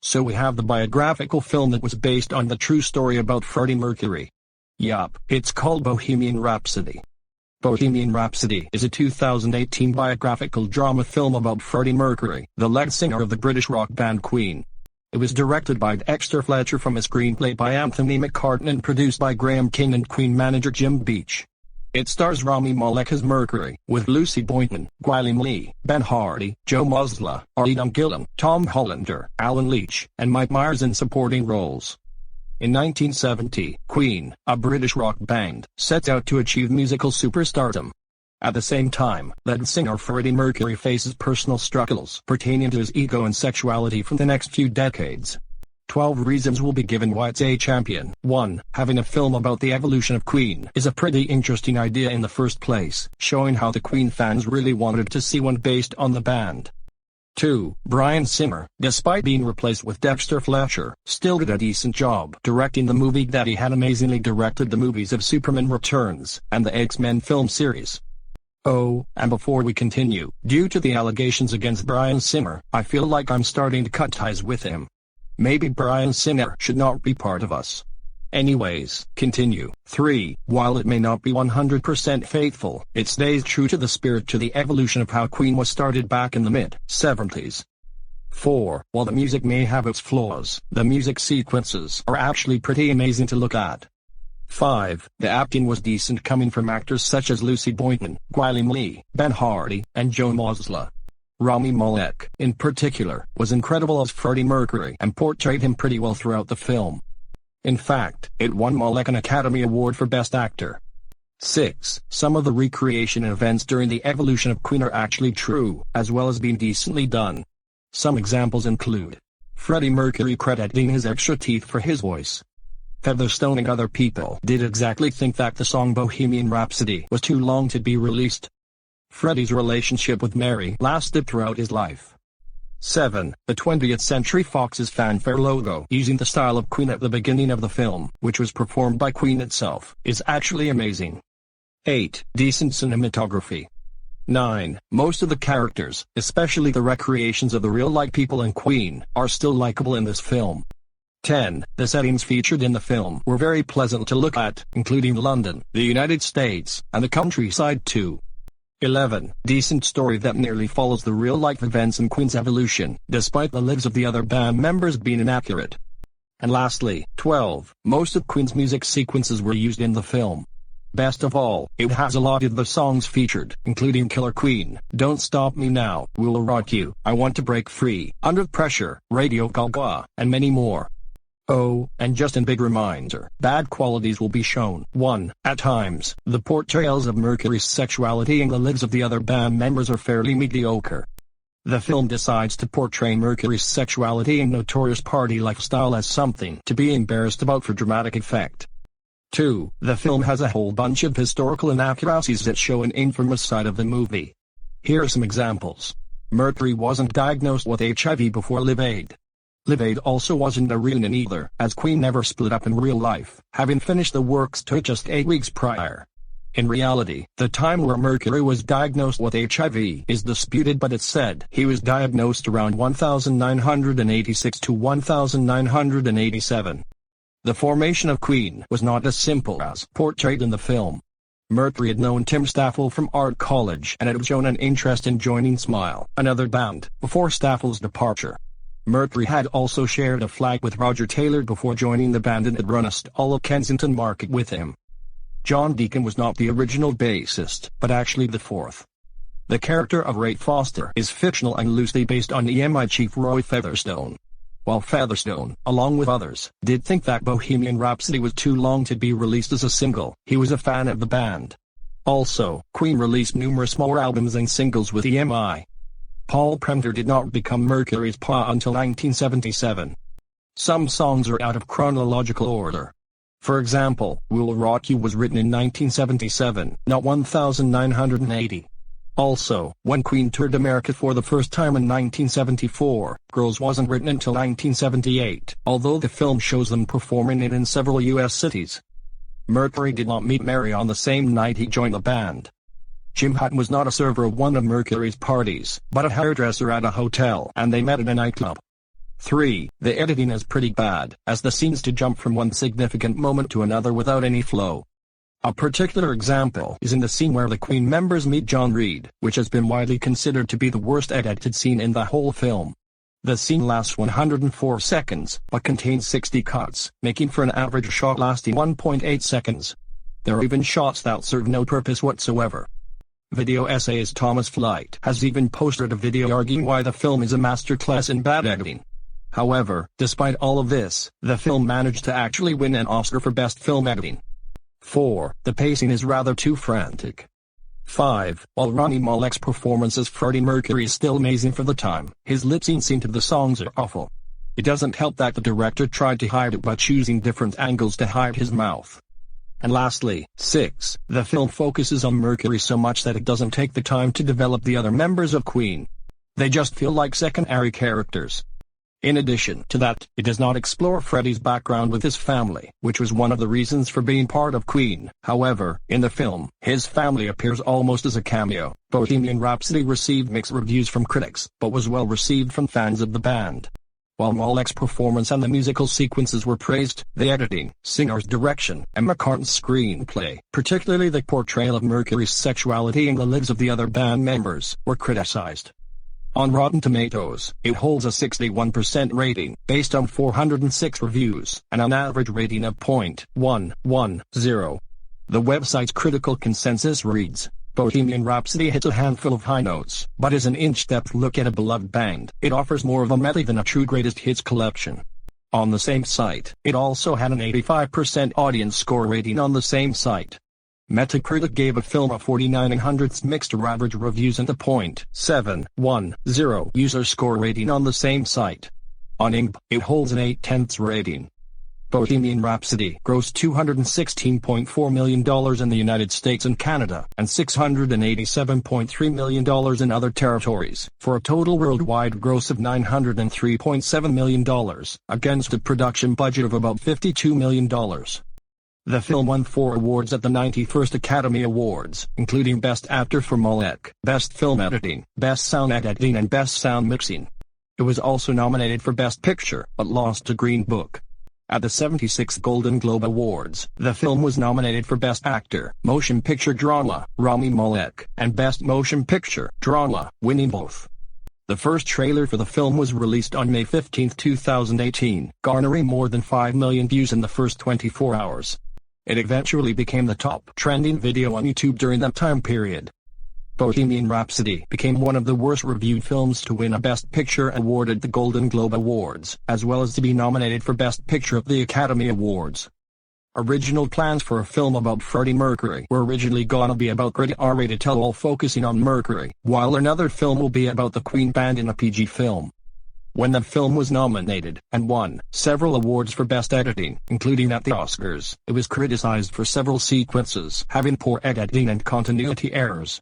So we have the biographical film that was based on the true story about Freddie Mercury. Yup, it's called Bohemian Rhapsody. Bohemian Rhapsody is a 2018 biographical drama film about Freddie Mercury, the lead singer of the British rock band Queen. It was directed by Dexter Fletcher from a screenplay by Anthony McCartan and produced by Graham King and Queen manager Jim Beach. It stars Rami Malek as Mercury, with Lucy Boynton, Gwilym Lee, Ben Hardy, Joe Mosla, Aidan Gillen, Tom Hollander, Alan Leach, and Mike Myers in supporting roles. In 1970, Queen, a British rock band, sets out to achieve musical superstardom. At the same time, lead singer Freddie Mercury faces personal struggles pertaining to his ego and sexuality for the next few decades. 12 reasons will be given why it's a champion. 1. Having a film about the evolution of Queen is a pretty interesting idea in the first place, showing how the Queen fans really wanted to see one based on the band. 2. Brian Singer, despite being replaced with Dexter Fletcher, still did a decent job directing the movie that he had amazingly directed the movies of Superman Returns and the X-Men film series. Oh, and before we continue, due to the allegations against Brian Singer, I feel like I'm starting to cut ties with him. Maybe Brian Singer should not be part of us. Anyways, continue. 3. While it may not be 100% faithful, it stays true to the spirit to the evolution of how Queen was started back in the mid-70s. 4. While the music may have its flaws, the music sequences are actually pretty amazing to look at. 5. The acting was decent coming from actors such as Lucy Boynton, Gwilym Lee, Ben Hardy, and Joe Mosla. Rami Malek, in particular, was incredible as Freddie Mercury and portrayed him pretty well throughout the film. In fact, it won Malek an Academy Award for Best Actor. 6. Some of the recreation events during the evolution of Queen are actually true, as well as being decently done. Some examples include Freddie Mercury crediting his extra teeth for his voice. Featherstone and other people did exactly think that the song Bohemian Rhapsody was too long to be released. Freddie's relationship with Mary lasted throughout his life. 7. The 20th Century Fox's fanfare logo using the style of Queen at the beginning of the film, which was performed by Queen itself, is actually amazing. 8. Decent cinematography. 9. Most of the characters, especially the recreations of the real-life people in Queen, are still likable in this film. 10. The settings featured in the film were very pleasant to look at, including London, the United States, and the countryside too. 11. Decent story that nearly follows the real-life events in Queen's evolution, despite the lives of the other band members being inaccurate. And lastly, 12. Most of Queen's music sequences were used in the film. Best of all, it has a lot of the songs featured, including Killer Queen, Don't Stop Me Now, We'll Rock You, I Want to Break Free, Under Pressure, Radio Gaga, and many more. Oh, and just a big reminder, bad qualities will be shown. 1. At times, the portrayals of Mercury's sexuality and the lives of the other band members are fairly mediocre. The film decides to portray Mercury's sexuality and notorious party lifestyle as something to be embarrassed about for dramatic effect. 2. The film has a whole bunch of historical inaccuracies that show an infamous side of the movie. Here are some examples. Mercury wasn't diagnosed with HIV before Live Aid. Live Aid also wasn't a reunion either, as Queen never split up in real life, having finished the works took just 8 weeks prior. In reality, the time where Mercury was diagnosed with HIV is disputed, but it's said he was diagnosed around 1986 to 1987. The formation of Queen was not as simple as portrayed in the film. Mercury had known Tim Staffel from art college and had shown an interest in joining Smile, another band, before Staffel's departure. Mercury had also shared a flat with Roger Taylor before joining the band and had run a stall at Kensington Market with him. John Deacon was not the original bassist, but actually the fourth. The character of Ray Foster is fictional and loosely based on EMI chief Roy Featherstone. While Featherstone, along with others, did think that Bohemian Rhapsody was too long to be released as a single, he was a fan of the band. Also, Queen released numerous more albums and singles with EMI. Paul Prender did not become Mercury's pa until 1977. Some songs are out of chronological order. For example, We'll Rock You was written in 1977, not 1980. Also, when Queen toured America for the first time in 1974, Girls wasn't written until 1978, although the film shows them performing it in several U.S. cities. Mercury did not meet Mary on the same night he joined the band. Jim Hutton was not a server at one of Mercury's parties, but a hairdresser at a hotel, and they met at a nightclub. 3. The editing is pretty bad, as the scenes to jump from one significant moment to another without any flow. A particular example is in the scene where the Queen members meet John Reid, which has been widely considered to be the worst edited scene in the whole film. The scene lasts 104 seconds, but contains 60 cuts, making for an average shot lasting 1.8 seconds. There are even shots that serve no purpose whatsoever. Video essayist Thomas Flight has even posted a video arguing why the film is a masterclass in bad editing. However, despite all of this, the film managed to actually win an Oscar for Best Film Editing. 4. The pacing is rather too frantic. 5. While Rami Malek's performance as Freddie Mercury is still amazing for the time, his lip-syncing to the songs are awful. It doesn't help that the director tried to hide it by choosing different angles to hide his mouth. And lastly, 6. The film focuses on Mercury so much that it doesn't take the time to develop the other members of Queen. They just feel like secondary characters. In addition to that, it does not explore Freddie's background with his family, which was one of the reasons for being part of Queen. However, in the film, his family appears almost as a cameo. Bohemian Rhapsody received mixed reviews from critics, but was well received from fans of the band. While Malek's performance and the musical sequences were praised, the editing, singer's direction, and McCartney's screenplay, particularly the portrayal of Mercury's sexuality and the lives of the other band members, were criticized. On Rotten Tomatoes, it holds a 61% rating, based on 406 reviews, and an average rating of .110. The website's critical consensus reads, Bohemian Rhapsody hits a handful of high notes, but is an in-depth look at a beloved band. It offers more of a medley than a true greatest hits collection. On the same site, it also had an 85% audience score rating on the same site. Metacritic gave a film a 49.1 mixed or average reviews and a .710 user score rating on the same site. On IMDb, it holds an 0.8 rating. Bohemian Rhapsody grossed $216.4 million in the United States and Canada, and $687.3 million in other territories, for a total worldwide gross of $903.7 million, against a production budget of about $52 million. The film won 4 awards at the 91st Academy Awards, including Best Actor for Malek, Best Film Editing, Best Sound Editing and Best Sound Mixing. It was also nominated for Best Picture, but lost to Green Book. At the 76th Golden Globe Awards, the film was nominated for Best Actor, Motion Picture Drama, Rami Malek, and Best Motion Picture Drama, winning both. The first trailer for the film was released on May 15, 2018, garnering more than 5 million views in the first 24 hours. It eventually became the top trending video on YouTube during that time period. Bohemian Rhapsody became one of the worst reviewed films to win a Best Picture award at the Golden Globe Awards, as well as to be nominated for Best Picture at the Academy Awards. Original plans for a film about Freddie Mercury were originally gonna be about gritty R-rated tell-all focusing on Mercury, while another film will be about the Queen band in a PG film. When the film was nominated, and won, several awards for Best Editing, including at the Oscars, it was criticized for several sequences having poor editing and continuity errors.